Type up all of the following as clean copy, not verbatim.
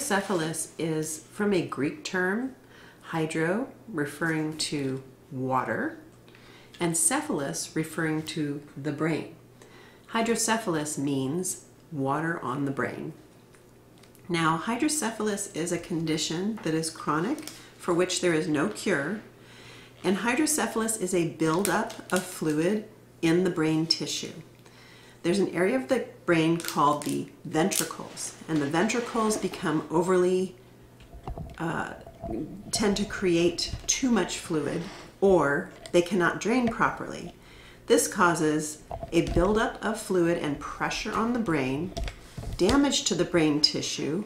Hydrocephalus is from a Greek term, hydro, referring to water, and cephalus, referring to the brain. Hydrocephalus means water on the brain. Now, hydrocephalus is a condition that is chronic, for which there is no cure, and hydrocephalus is a buildup of fluid in the brain tissue. There's an area of the brain called the ventricles, and the ventricles become overly, tend to create too much fluid, or they cannot drain properly. This causes a buildup of fluid and pressure on the brain, damage to the brain tissue,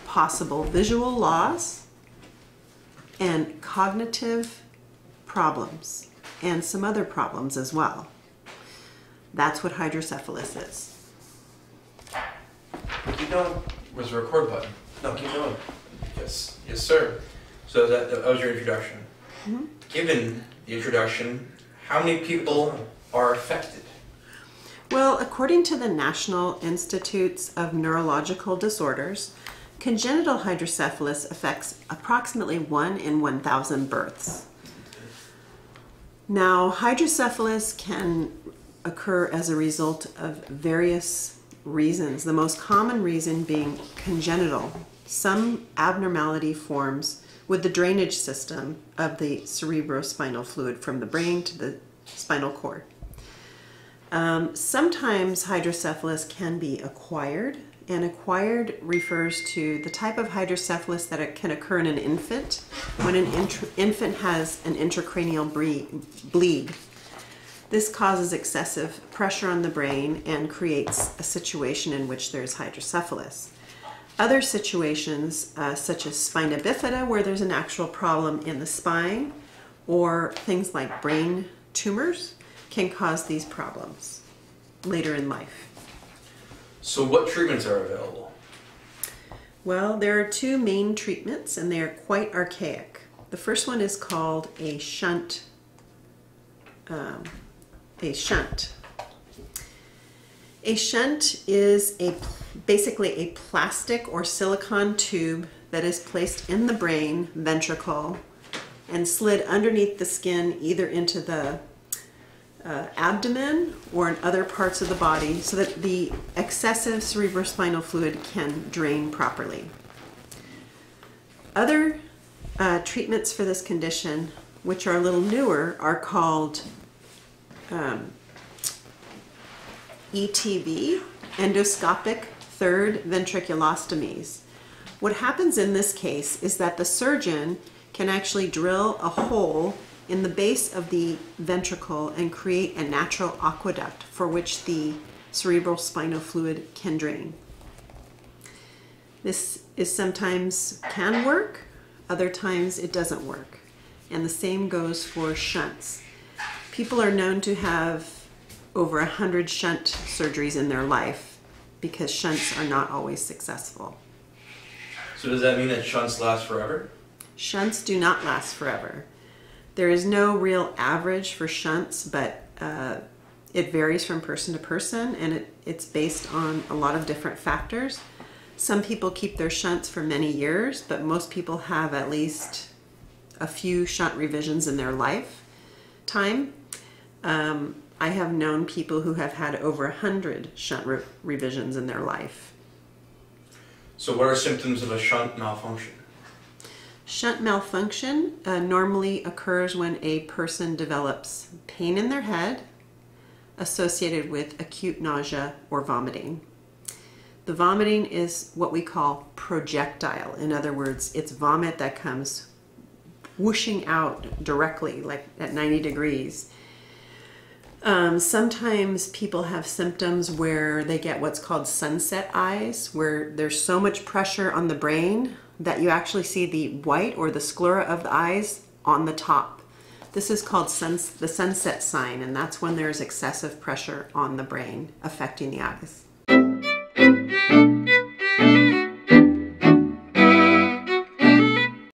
possible visual loss, and cognitive problems, and some other problems as well. That's what hydrocephalus is. Keep going. Where's the record button? No, keep going. Yes, yes, sir. So that was your introduction. Mm-hmm. Given the introduction, how many people are affected? Well, according to the National Institutes of Neurological Disorders, congenital hydrocephalus affects approximately 1 in 1,000 births. Now, hydrocephalus can occur as a result of various reasons, the most common reason being congenital. Some abnormality forms with the drainage system of the cerebrospinal fluid from the brain to the spinal cord. Sometimes hydrocephalus can be acquired, and acquired refers to the type of hydrocephalus that can occur in an infant when an infant has an intracranial bleed. This causes excessive pressure on the brain and creates a situation in which there's hydrocephalus. Other situations, such as spina bifida, where there's an actual problem in the spine, or things like brain tumors, can cause these problems later in life. So what treatments are available? Well, there are two main treatments, and they are quite archaic. The first one is called a shunt. A shunt is basically a plastic or silicone tube that is placed in the brain ventricle and slid underneath the skin, either into the abdomen or in other parts of the body, so that the excessive cerebrospinal fluid can drain properly. Other treatments for this condition, which are a little newer, are called ETV, endoscopic third ventriculostomies. What happens in this case is that the surgeon can actually drill a hole in the base of the ventricle and create a natural aqueduct for which the cerebrospinal fluid can drain. This sometimes can work, other times it doesn't work. And the same goes for shunts. People are known to have over 100 shunt surgeries in their life because shunts are not always successful. So does that mean that shunts last forever? Shunts do not last forever. There is no real average for shunts, but it varies from person to person, and it's based on a lot of different factors. Some people keep their shunts for many years, but most people have at least a few shunt revisions in their lifetime. I have known people who have had over 100 shunt revisions in their life. So what are symptoms of a shunt malfunction? Shunt malfunction normally occurs when a person develops pain in their head associated with acute nausea or vomiting. The vomiting is what we call projectile. In other words, it's vomit that comes whooshing out directly, like at 90 degrees. Sometimes people have symptoms where they get what's called sunset eyes, where there's so much pressure on the brain that you actually see the white or the sclera of the eyes on the top. This is called the sunset sign, and that's when there's excessive pressure on the brain affecting the eyes.